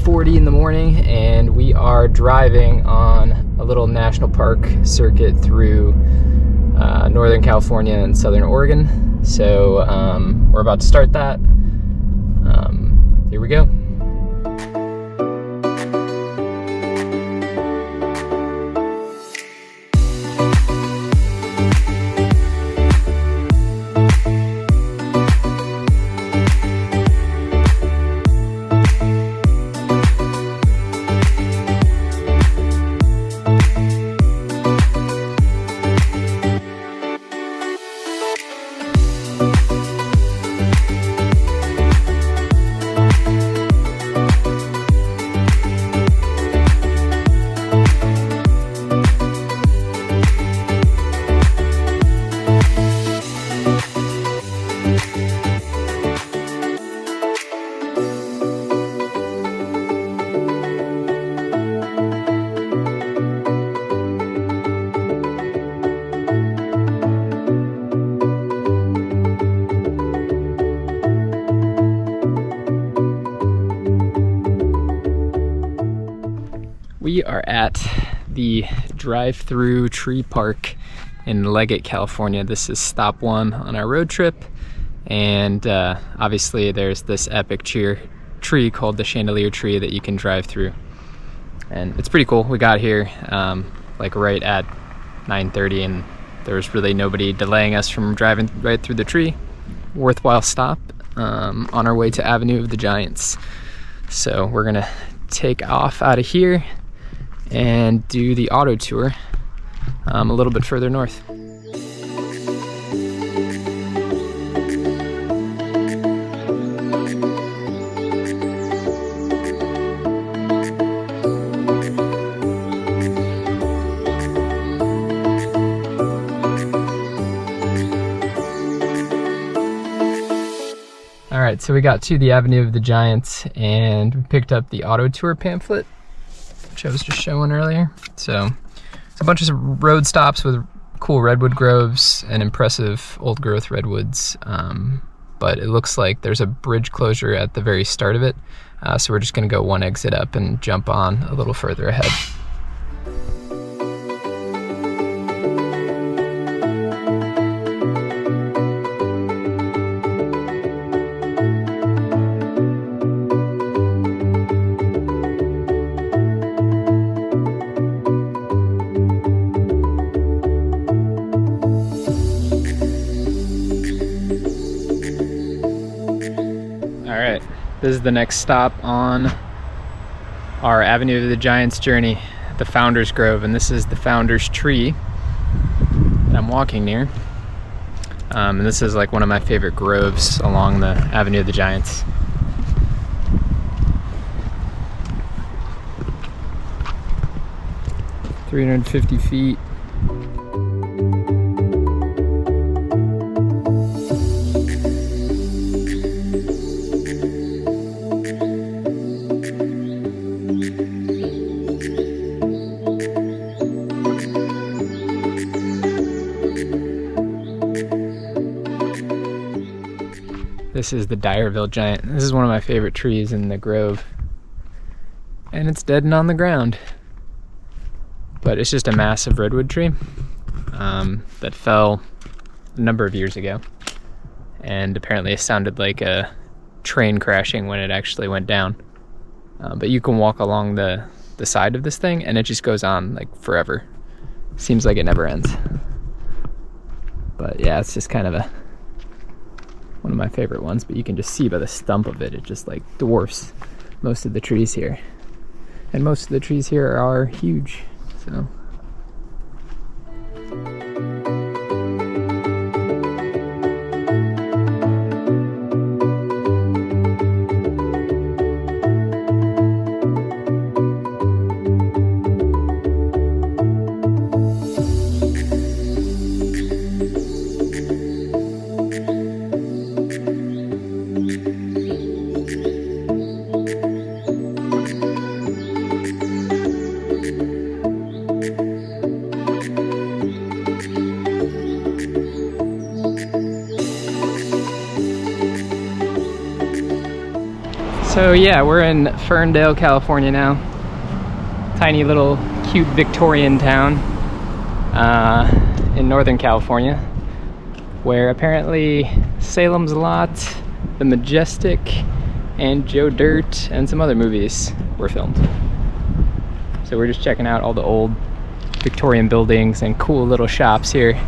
8:40 in the morning, and we are driving on a little national park circuit through Northern California and Southern Oregon. So we're about to start that. Here we go. We are at the Drive Thru Tree Park in Leggett, California. This is stop one on our road trip, and obviously there's this epic tree called the chandelier tree that you can drive through, and it's pretty cool. We got here like right at 9:30, and there was really nobody delaying us from driving right through the tree. Worthwhile stop on our way to Avenue of the Giants. So we're gonna take off out of here and do the auto tour a little bit further north. All right, so we got to the Avenue of the Giants and we picked up the auto tour pamphlet, which I was just showing earlier. So it's a bunch of road stops with cool redwood groves and impressive old growth redwoods. But it looks like there's a bridge closure at the very start of it. So we're just gonna go one exit up and jump on a little further ahead. This is the next stop on our Avenue of the Giants journey, the Founders Grove, and this is the Founders Tree that I'm walking near. And this is like one of my favorite groves along the Avenue of the Giants. "350 feet. This is the Dyerville Giant. This is one of my favorite trees in the grove. And it's dead and on the ground. But it's just a massive redwood tree that fell a number of years ago. And apparently it sounded like a train crashing when it actually went down. But you can walk along the side of this thing and it just goes on like forever. Seems like it never ends. But yeah, it's just kind of one of my favorite ones, but you can just see by the stump of it, it just like dwarfs most of the trees here. And most of the trees here are huge, so. So yeah, we're in Ferndale, California now. Tiny little cute Victorian town in Northern California, where apparently Salem's Lot, The Majestic, and Joe Dirt, and some other movies were filmed. So we're just checking out all the old Victorian buildings and cool little shops here.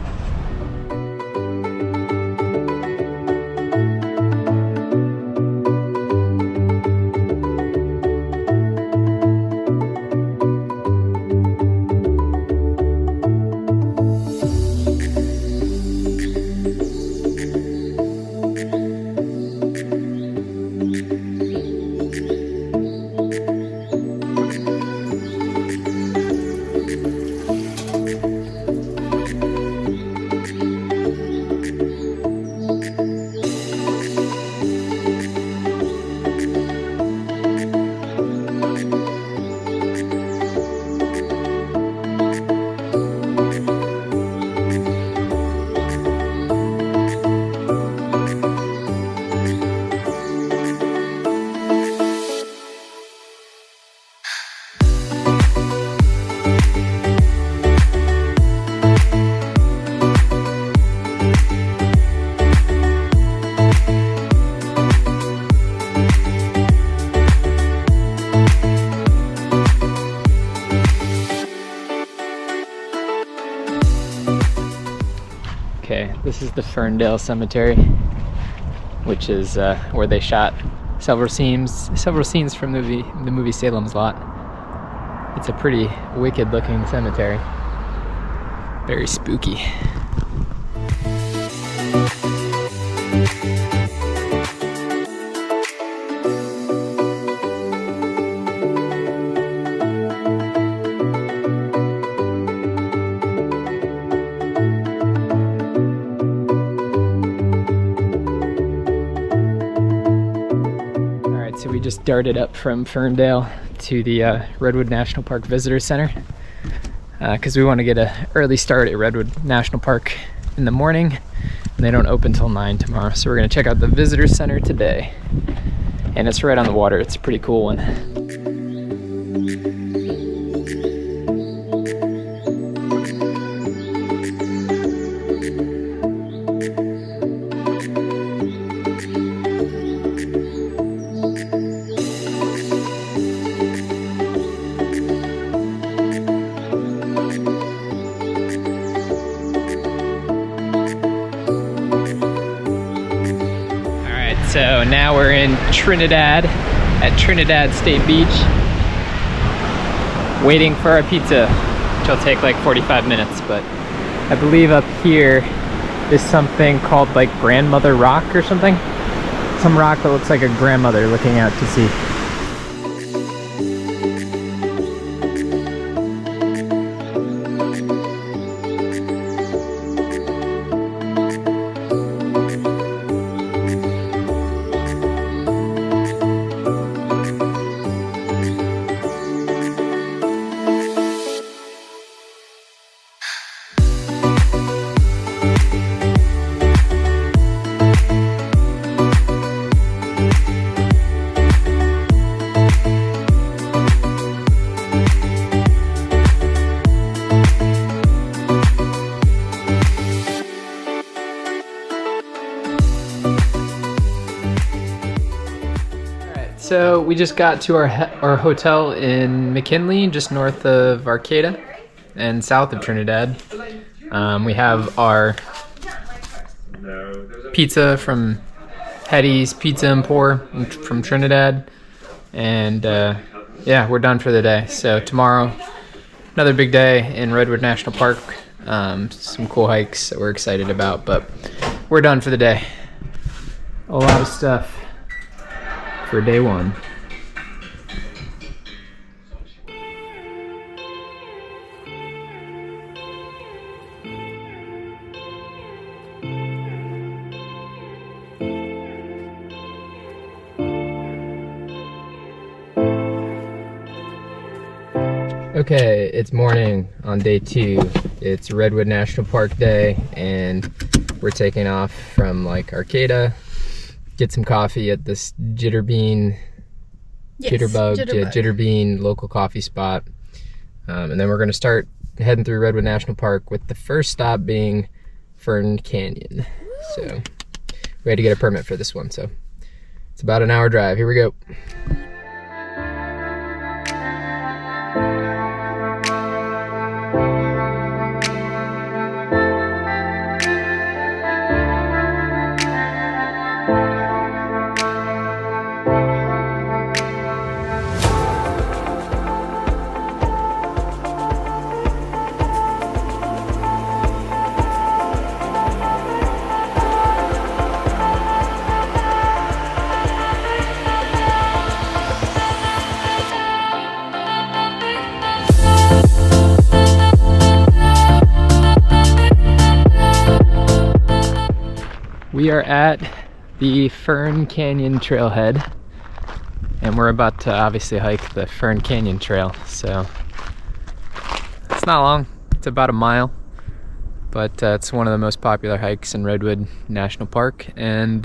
Okay, this is the Ferndale Cemetery, which is where they shot several scenes from the movie Salem's Lot. It's a pretty wicked looking cemetery. Very spooky. So we just darted up from Ferndale to the Redwood National Park Visitor Center because we want to get an early start at Redwood National Park in the morning, and they don't open till 9 tomorrow. So we're going to check out the Visitor Center today, and it's right on the water. It's a pretty cool one. So now we're in Trinidad, at Trinidad State Beach, waiting for our pizza, which will take like 45 minutes, but I believe up here is something called like Grandmother Rock or something. Some rock that looks like a grandmother looking out to sea. So we just got to our hotel in McKinley, just north of Arcata and south of Trinidad. We have our pizza from Hetty's Pizza Empore from Trinidad, and yeah, we're done for the day. So tomorrow, another big day in Redwood National Park. Some cool hikes that we're excited about, but we're done for the day. A lot of stuff for day one. Okay, it's morning on day 2. It's Redwood National Park day, and we're taking off from like Arcata, get some coffee at this Jitterbean Yes, Jitterbug to Jitterbean local coffee spot. And then we're going to start heading through Redwood National Park with the first stop being Fern Canyon. Woo! So we had to get a permit for this one, so it's about an hour drive. Here we go. We are at the Fern Canyon trailhead, and we're about to obviously hike the Fern Canyon trail. So it's not long, it's about a mile, but it's one of the most popular hikes in Redwood National Park, and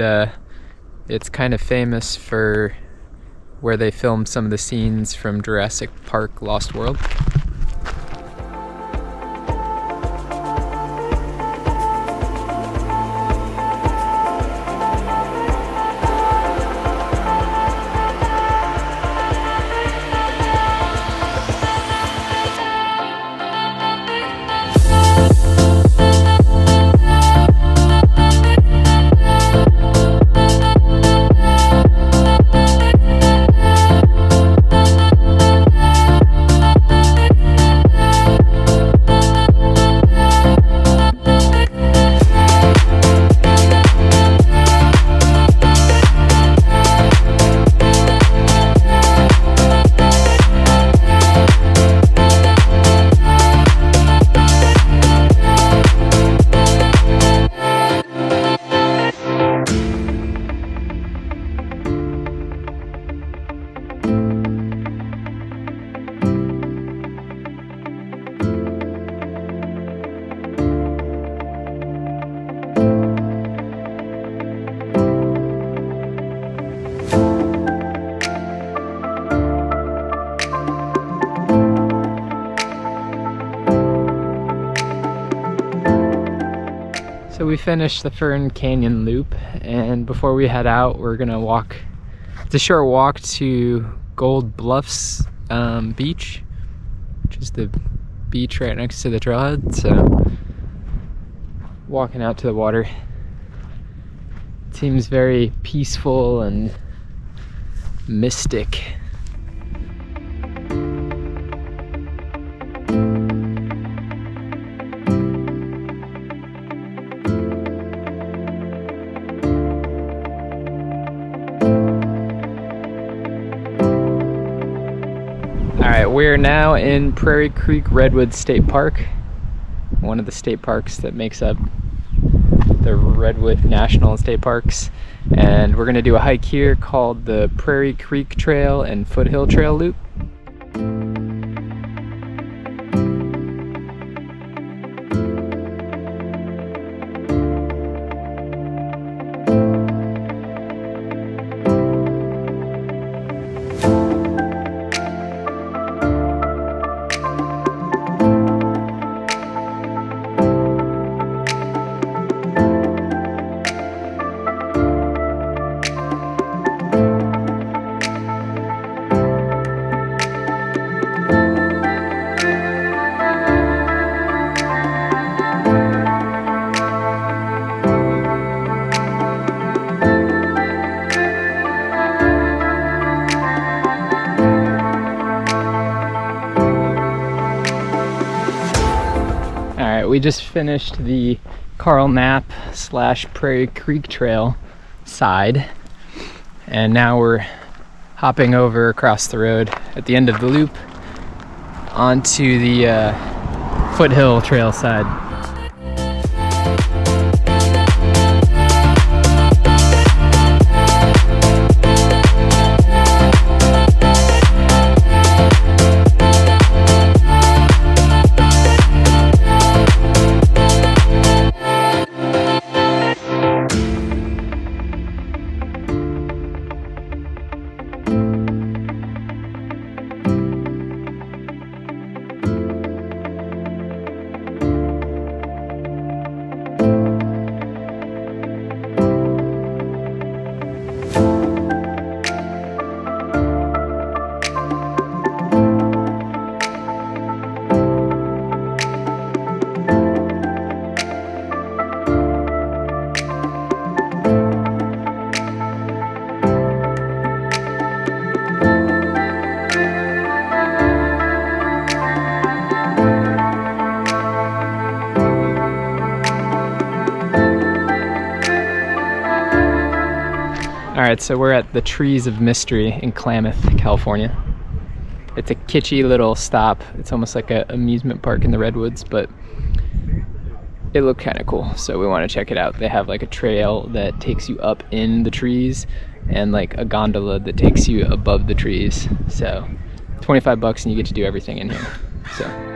it's kind of famous for where they filmed some of the scenes from Jurassic Park Lost World. So we finished the Fern Canyon loop, and before we head out, we're gonna walk. It's a short walk to Gold Bluffs Beach, which is the beach right next to the trailhead. So walking out to the water. It seems very peaceful and mystic. We're now in Prairie Creek Redwood State Park, one of the state parks that makes up the Redwood National State Parks, and we're going to do a hike here called the Prairie Creek Trail and Foothill Trail Loop. We just finished the Carl Knapp / Prairie Creek Trail side, and now we're hopping over across the road at the end of the loop onto the Foothill Trail side. Alright, so we're at the Trees of Mystery in Klamath, California. It's a kitschy little stop. It's almost like an amusement park in the Redwoods, but it looked kind of cool, so we want to check it out. They have like a trail that takes you up in the trees and like a gondola that takes you above the trees. So $25 and you get to do everything in here. So.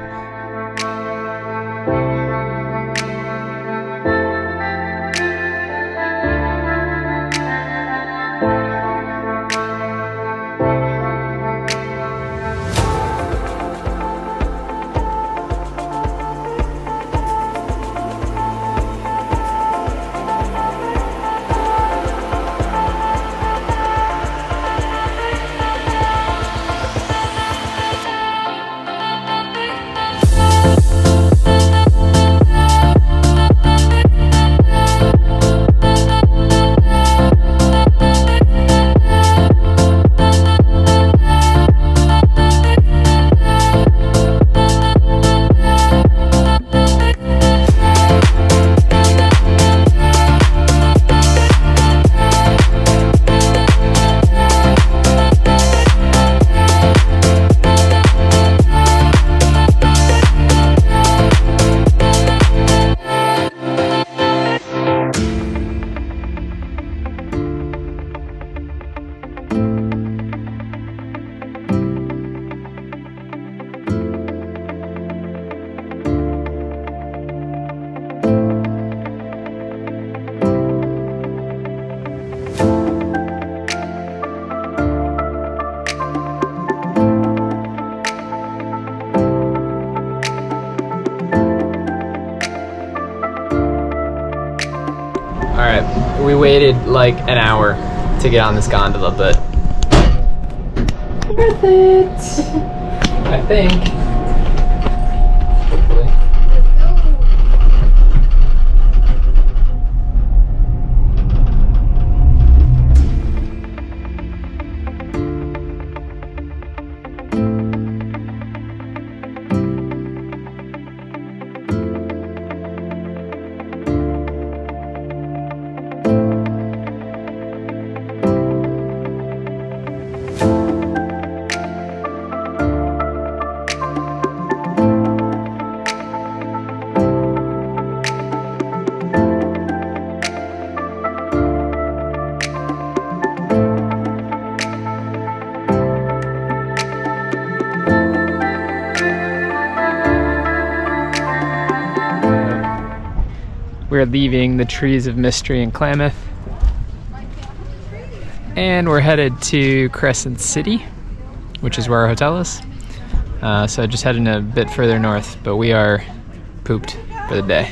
Alright, we waited like an hour to get on this gondola, but worth it, I think. Hopefully. We're leaving the Trees of Mystery in Klamath, and we're headed to Crescent City, which is where our hotel is. So just heading a bit further north, but we are pooped for the day.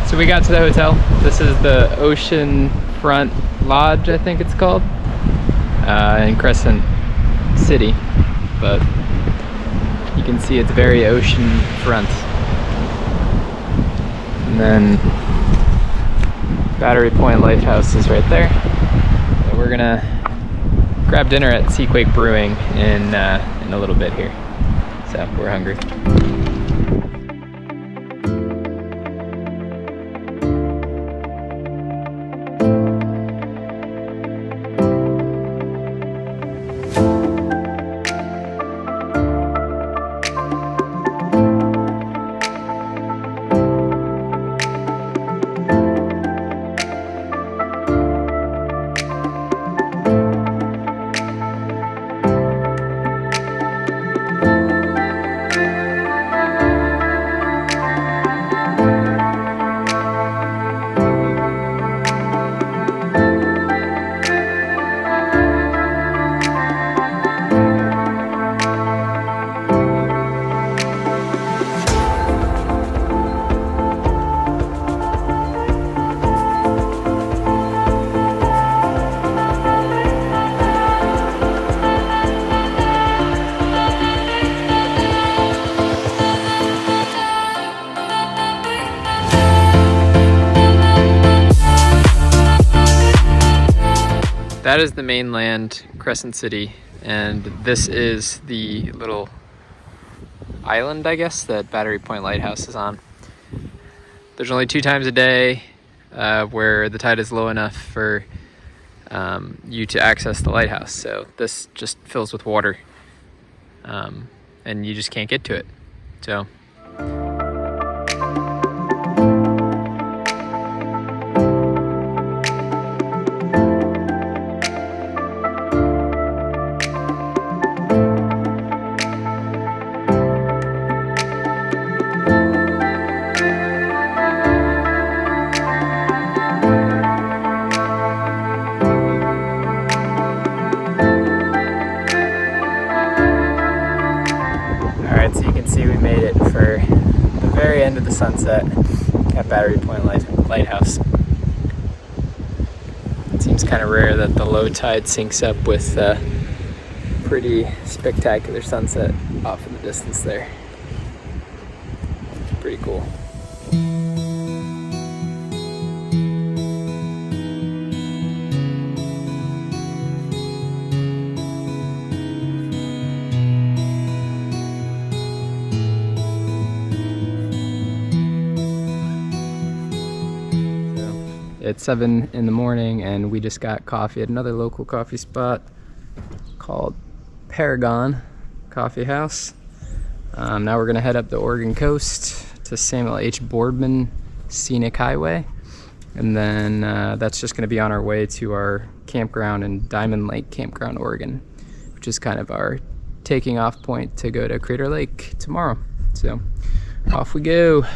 So we got to the hotel. This is the Ocean Front Lodge, I think it's called, in Crescent City, but you can see it's very ocean front. And then Batery Point Lighthouse is right there. So we're gonna grab dinner at Seaquake Brewing in a little bit here. So we're hungry. That is the mainland Crescent City, and this is the little island, I guess, that Batery Point Lighthouse is on. There's only 2 times a day where the tide is low enough for you to access the lighthouse, so this just fills with water, and you just can't get to it. So so you can see we made it for the very end of the sunset at Batery Point Lighthouse. It seems kind of rare that the low tide syncs up with a pretty spectacular sunset off in the distance there. Pretty cool. It's 7 in the morning and we just got coffee at another local coffee spot called Paragon Coffee House. Now we're gonna head up the Oregon coast to Samuel H Boardman Scenic Highway, and then that's just gonna be on our way to our campground in Diamond Lake Campground, Oregon, which is kind of our taking off point to go to Crater Lake tomorrow. So off we go.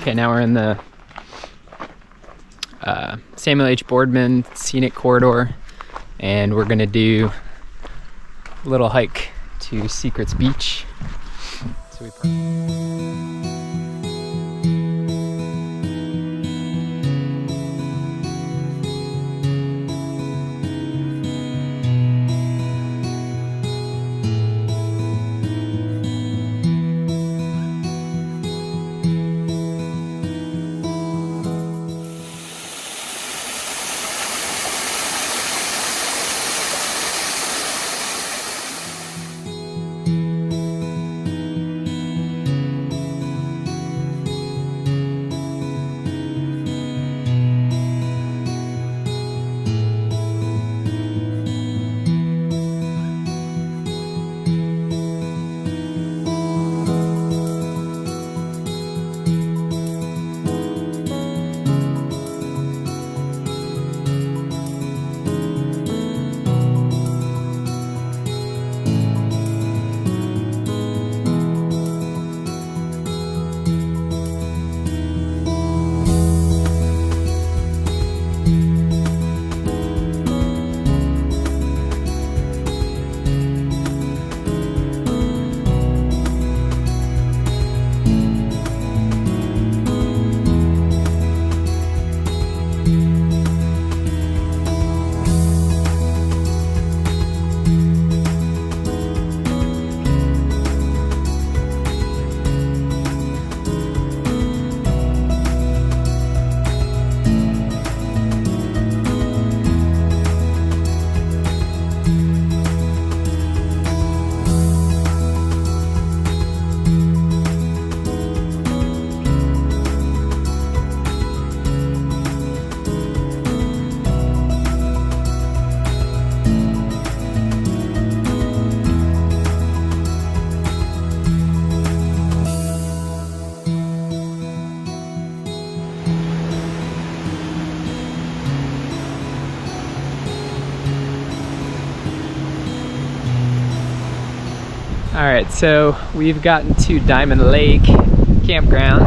Okay, now we're in the Samuel H Boardman Scenic Corridor, and we're gonna do a little hike to Secrets Beach. So Alright, so we've gotten to Diamond Lake Campground,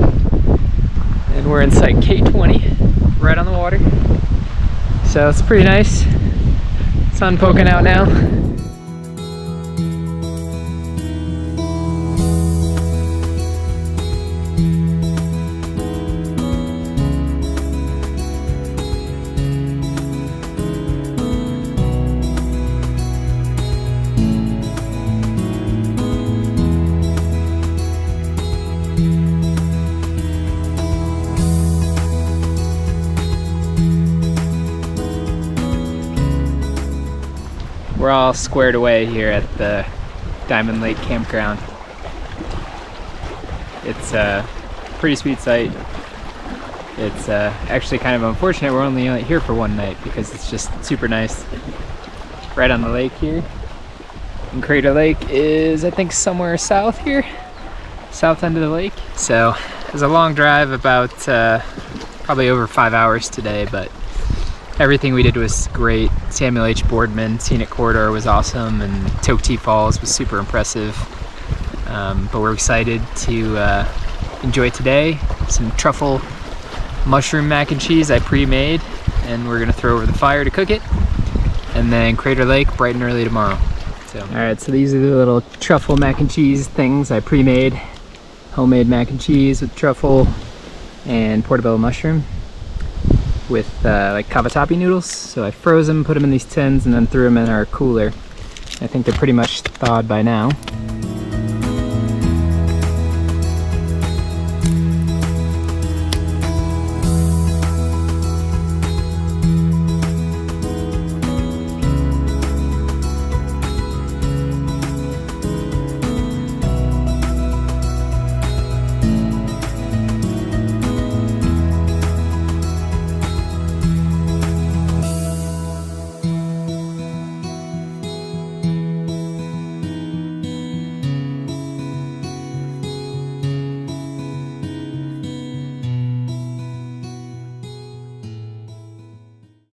and we're inside K20, right on the water. So it's pretty nice. Sun poking out now. we're all squared away here at the Diamond Lake Campground. It's a pretty sweet site. It's actually kind of unfortunate we're only here for one night because it's just super nice. Right on the lake here. And Crater Lake is, I think, somewhere south here. South end of the lake. So it was a long drive, about probably over 5 hours today, but everything we did was great. Samuel H. Boardman Scenic Corridor was awesome, and Toketee Falls was super impressive. But we're excited to enjoy today. Some truffle mushroom mac and cheese I pre-made, and we're gonna throw over the fire to cook it. And then Crater Lake bright and early tomorrow. So. Alright, so these are the little truffle mac and cheese things I pre-made. Homemade mac and cheese with truffle and portobello mushroom with like cavatappi noodles. So I froze them, put them in these tins, and then threw them in our cooler. I think they're pretty much thawed by now.